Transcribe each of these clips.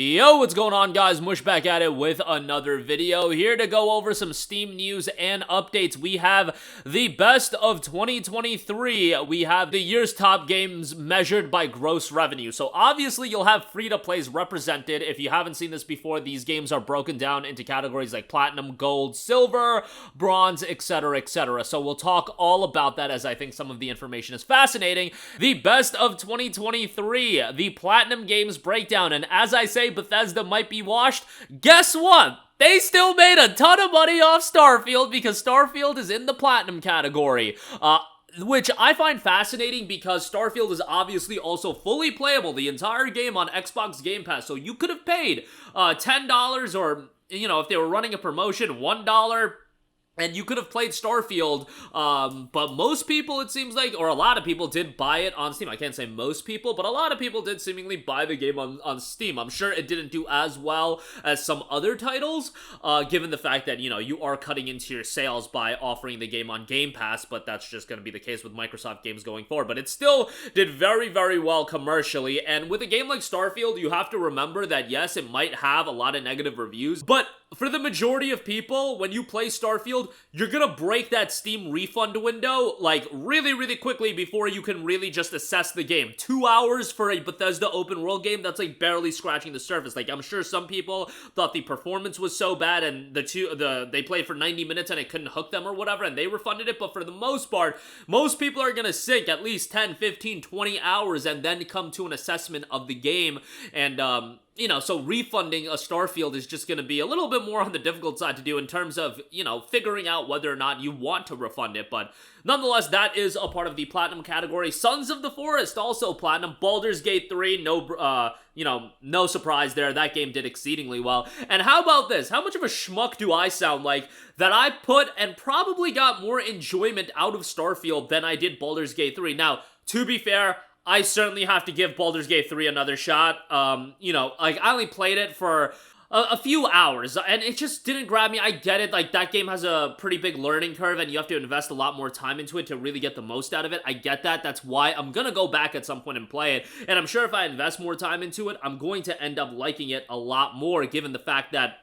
Yo, what's going on, guys? Mush back at it with another video. Here to go over some Steam news and updates. We have the best of 2023. We have the year's top games measured by gross revenue. So obviously you'll have free-to-plays represented. If you haven't seen this before, these games are broken down into categories like platinum, gold, silver, bronze, etc, etc. So we'll talk all about that, as I think some of the information is fascinating. The best of 2023, the platinum games breakdown. And as I say, Bethesda might be washed. Guess what? They still made a ton of money off Starfield because Starfield is in the platinum category. Which I find fascinating because Starfield is obviously also fully playable, the entire game on Xbox Game Pass. So you could have paid $10 or, if they were running a promotion, $1. And you could have played Starfield, but most people, it seems like, or a lot of people did buy it on Steam. I can't say most people, but a lot of people did seemingly buy the game on Steam. I'm sure it didn't do as well as some other titles, given the fact that, you are cutting into your sales by offering the game on Game Pass, but that's just going to be the case with Microsoft games going forward. But it still did very, very well commercially, and with a game like Starfield, you have to remember that, yes, it might have a lot of negative reviews, but for the majority of people, when you play Starfield, you're gonna break that Steam refund window, like, really, really quickly before you can really just assess the game. 2 hours for a Bethesda open world game, that's like barely scratching the surface. Like, I'm sure some people thought the performance was so bad and they played for 90 minutes and it couldn't hook them or whatever, and they refunded it, but for the most part, most people are gonna sink at least 10, 15, 20 hours and then come to an assessment of the game, and, so refunding a Starfield is just going to be a little bit more on the difficult side to do in terms of, figuring out whether or not you want to refund it. But nonetheless, that is a part of the platinum category. Sons of the Forest, also platinum. Baldur's Gate 3, no surprise there. That game did exceedingly well. And how about this? How much of a schmuck do I sound like that I put and probably got more enjoyment out of Starfield than I did Baldur's Gate 3? Now, to be fair, I certainly have to give Baldur's Gate 3 another shot. I only played it for a few hours, and it just didn't grab me. I get it, like, that game has a pretty big learning curve, and you have to invest a lot more time into it to really get the most out of it. I get that. That's why I'm gonna go back at some point and play it, and I'm sure if I invest more time into it, I'm going to end up liking it a lot more, given the fact that,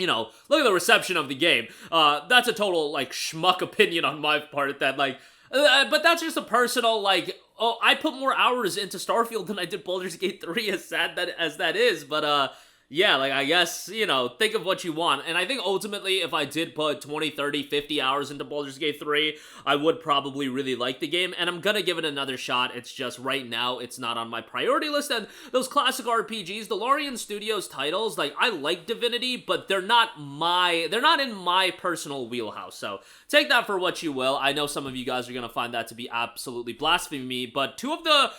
look at the reception of the game. That's a total, like, schmuck opinion on my part that, like, but that's just a personal, like, I put more hours into Starfield than I did Baldur's Gate 3, as sad as that is, but, yeah, like, I guess, think of what you want, and I think ultimately, if I did put 20, 30, 50 hours into Baldur's Gate 3, I would probably really like the game, and I'm gonna give it another shot. It's just, right now, it's not on my priority list, and those classic RPGs, the Larian Studios titles, like, I like Divinity, but they're not in my personal wheelhouse, so take that for what you will. I know some of you guys are gonna find that to be absolutely blasphemy, but two of the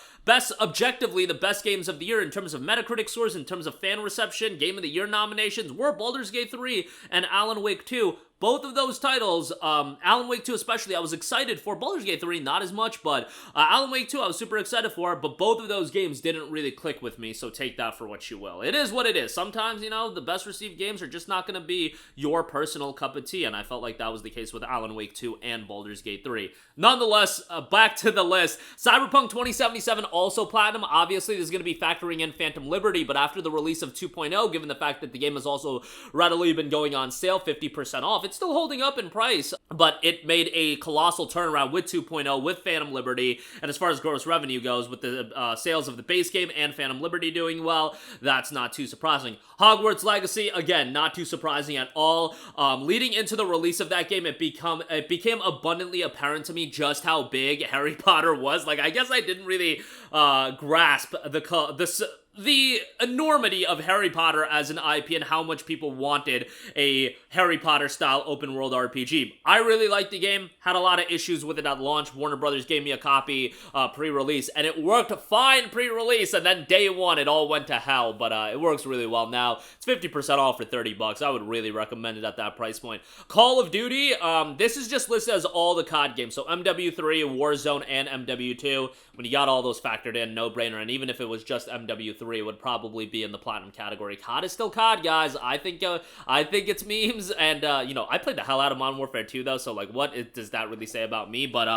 objectively the best games of the year in terms of Metacritic scores, in terms of fan reception, Game of the Year nominations, were Baldur's Gate 3 and Alan Wake 2. Both of those titles, Alan Wake 2 especially, I was excited for. Baldur's Gate 3, not as much, but Alan Wake 2 I was super excited for, but both of those games didn't really click with me, so take that for what you will. It is what it is. Sometimes, the best received games are just not going to be your personal cup of tea, and I felt like that was the case with Alan Wake 2 and Baldur's Gate 3. Nonetheless, back to the list. Cyberpunk 2077, also platinum. Obviously, this is going to be factoring in Phantom Liberty, but after the release of 2.0, given the fact that the game has also readily been going on sale, 50% off, it's still holding up in price, but it made a colossal turnaround with 2.0, with Phantom Liberty, and as far as gross revenue goes, with the sales of the base game and Phantom Liberty doing well, that's not too surprising. Hogwarts Legacy, again, not too surprising at all. Leading into the release of that game, it became abundantly apparent to me just how big Harry Potter was. Like, I guess I didn't really grasp the enormity of Harry Potter as an IP and how much people wanted a Harry Potter-style open-world RPG. I really liked the game, had a lot of issues with it at launch. Warner Brothers gave me a copy pre-release, and it worked fine pre-release, and then day one, it all went to hell, but it works really well now. It's 50% off for $30. I would really recommend it at that price point. Call of Duty, this is just listed as all the COD games, so MW3, Warzone, and MW2. When you got all those factored in, no-brainer, and even if it was just MW3, would probably be in the platinum category. COD is still COD, guys. I think it's memes, and I played the hell out of Modern Warfare 2, though, so, like, what does that really say about me? But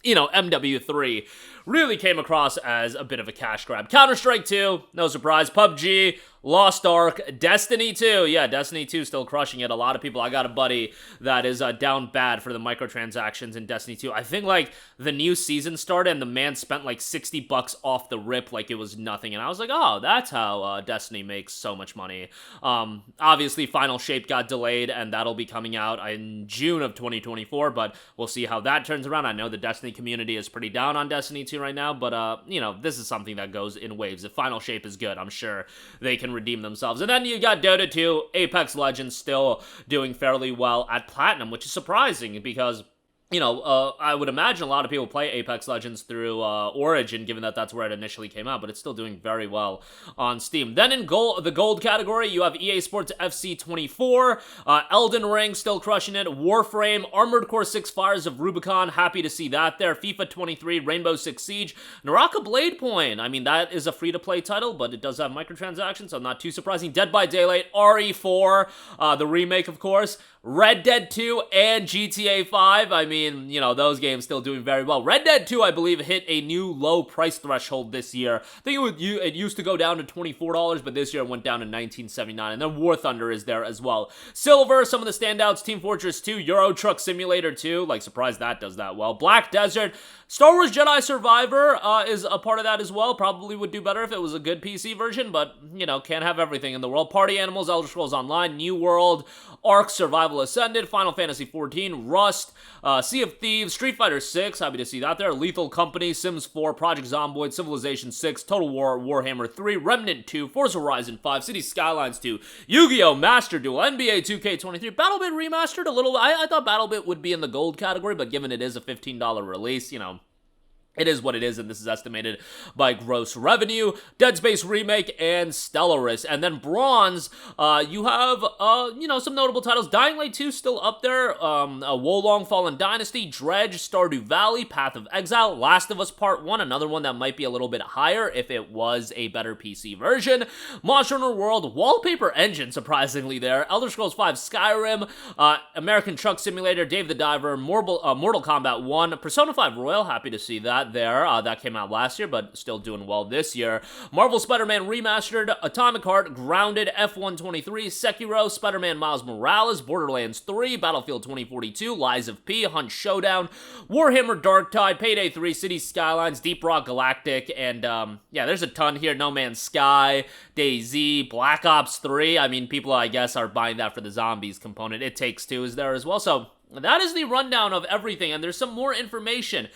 MW3 really came across as a bit of a cash grab. Counter-Strike 2, no surprise. PUBG, Lost Ark, Destiny 2. Yeah, Destiny 2 still crushing it. A lot of people. I got a buddy that is down bad for the microtransactions in Destiny 2. I think like the new season started and the man spent like $60 off the rip like it was nothing. And I was like, oh, that's how Destiny makes so much money. Obviously, Final Shape got delayed and that'll be coming out in June of 2024, but we'll see how that turns around. I know the Destiny community is pretty down on Destiny 2 right now, but you know, this is something that goes in waves. If Final Shape is good, I'm sure they can redeem themselves. And then you got Dota 2, Apex Legends still doing fairly well at Platinum, which is surprising because, you know, I would imagine a lot of people play Apex Legends through Origin, given that that's where it initially came out, but it's still doing very well on Steam. Then in the gold category, you have EA Sports FC 24, Elden Ring still crushing it, Warframe, Armored Core 6 Fires of Rubicon, happy to see that there, FIFA 23, Rainbow Six Siege, Naraka Blade Point. I mean, that is a free-to-play title, but it does have microtransactions, so not too surprising. Dead by Daylight, RE4, the remake, of course, Red Dead 2 and GTA 5. I mean, you know, those games still doing very well. Red Dead 2, I believe, hit a new low price threshold this year. I think it used to go down to $24, but this year it went down to $19.79. And then War Thunder is there as well. Silver, some of the standouts, Team Fortress 2, Euro Truck Simulator 2. Like, surprised that does that well. Black Desert, Star Wars Jedi Survivor is a part of that as well. Probably would do better if it was a good PC version, but, you know, can't have everything in the world. Party Animals, Elder Scrolls Online, New World, Ark Survival Ascended, Final Fantasy XIV, Rust, Sea of Thieves, Street Fighter 6, happy to see that there, Lethal Company, Sims 4, Project Zomboid, Civilization 6, Total War, Warhammer 3, Remnant 2, Forza Horizon 5, City Skylines 2, Yu-Gi-Oh! Master Duel, NBA 2K23, BattleBit Remastered, a little, I thought BattleBit would be in the gold category, but given it is a $15 release, you know, it is what it is, and this is estimated by gross revenue. Dead Space Remake and Stellaris. And then bronze, you have, you know, some notable titles. Dying Light 2 still up there. Wolong Fallen Dynasty, Dredge, Stardew Valley, Path of Exile, Last of Us Part 1, another one that might be a little bit higher if it was a better PC version. Monster Hunter World, Wallpaper Engine, surprisingly there. Elder Scrolls 5, Skyrim, American Truck Simulator, Dave the Diver, Mortal Kombat 1, Persona 5 Royal, happy to see that there. That came out last year, but still doing well this year. Marvel Spider-Man Remastered, Atomic Heart, Grounded, F123, Sekiro, Spider-Man Miles Morales, Borderlands 3, Battlefield 2042, Lies of P, Hunt Showdown, Warhammer Darktide, Payday 3, City Skylines, Deep Rock Galactic, and yeah, there's a ton here. No Man's Sky, DayZ, Black Ops 3. I mean, people, I guess, are buying that for the zombies component. It Takes Two is there as well, so that is the rundown of everything, and there's some more information.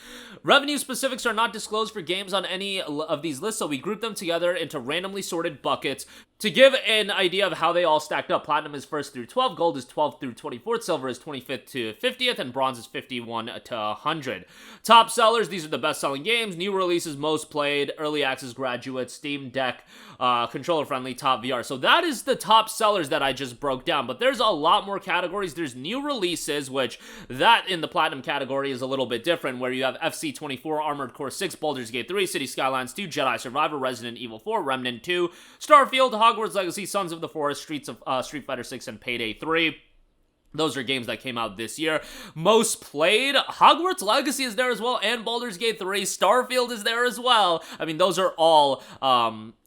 Revenue specifics are not disclosed for games on any of these lists, so we grouped them together into randomly sorted buckets to give an idea of how they all stacked up. Platinum is 1st through 12, Gold is 12th through 24th, Silver is 25th to 50th, and Bronze is 51 to 100. Top sellers, these are the best-selling games, new releases, most played, early access graduates, Steam Deck, controller-friendly, top VR. So that is the top sellers that I just broke down, but there's a lot more categories. There's new releases, which that in the Platinum category is a little bit different, where you have FC 24, Armored Core 6, Baldur's Gate 3, City Skylines 2, Jedi Survivor, Resident Evil 4, Remnant 2, Starfield, Hogwarts Legacy, Sons of the Forest, Street Fighter 6, and Payday 3. Those are games that came out this year. Most played, Hogwarts Legacy is there as well, and Baldur's Gate 3. Starfield is there as well. I mean, those are all,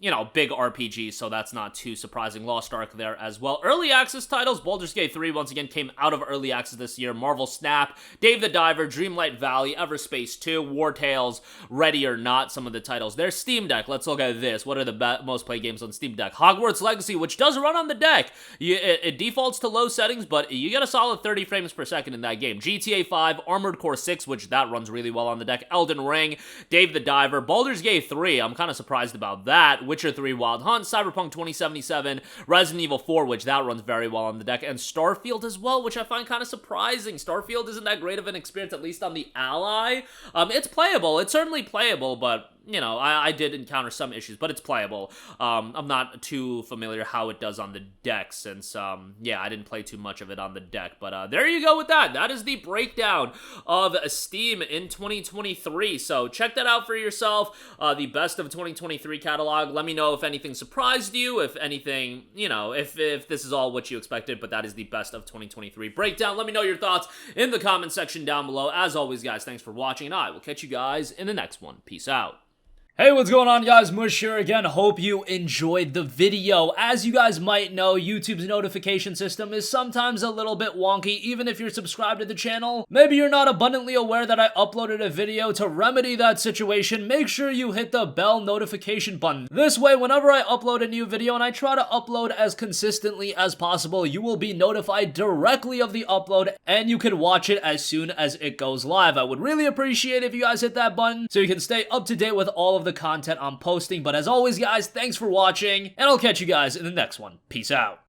you know, big RPGs, so that's not too surprising. Lost Ark there as well. Early access titles, Baldur's Gate 3, once again, came out of early access this year. Marvel Snap, Dave the Diver, Dreamlight Valley, Everspace 2, War Tales, Ready or Not, some of the titles there. Steam Deck, let's look at this. What are the most played games on Steam Deck? Hogwarts Legacy, which does run on the deck. It defaults to low settings, but you get a solid 30 frames per second in that game. GTA 5, Armored Core 6, which that runs really well on the deck. Elden Ring, Dave the Diver, Baldur's Gate 3, I'm kind of surprised about that. Witcher 3, Wild Hunt, Cyberpunk 2077, Resident Evil 4, which that runs very well on the deck, and Starfield as well, which I find kind of surprising. Starfield isn't that great of an experience, at least on the Ally. It's playable. It's certainly playable, but you know, I did encounter some issues, but it's playable. I'm not too familiar how it does on the deck since, yeah, I didn't play too much of it on the deck. But there you go with that. That is the breakdown of Steam in 2023. So check that out for yourself. The best of 2023 catalog. Let me know if anything surprised you, if anything, you know, if this is all what you expected, but that is the best of 2023 breakdown. Let me know your thoughts in the comment section down below. As always, guys, thanks for watching, and I will catch you guys in the next one. Peace out. Hey, what's going on, guys? Mush here again. Hope you enjoyed the video. As you guys might know, YouTube's notification system is sometimes a little bit wonky, even if you're subscribed to the channel. Maybe you're not abundantly aware that I uploaded a video. To remedy that situation, make sure you hit the bell notification button. This way, whenever I upload a new video, and I try to upload as consistently as possible, you will be notified directly of the upload, and you can watch it as soon as it goes live. I would really appreciate if you guys hit that button so you can stay up to date with all of the content I'm posting. But as always, guys, thanks for watching, and I'll catch you guys in the next one. Peace out.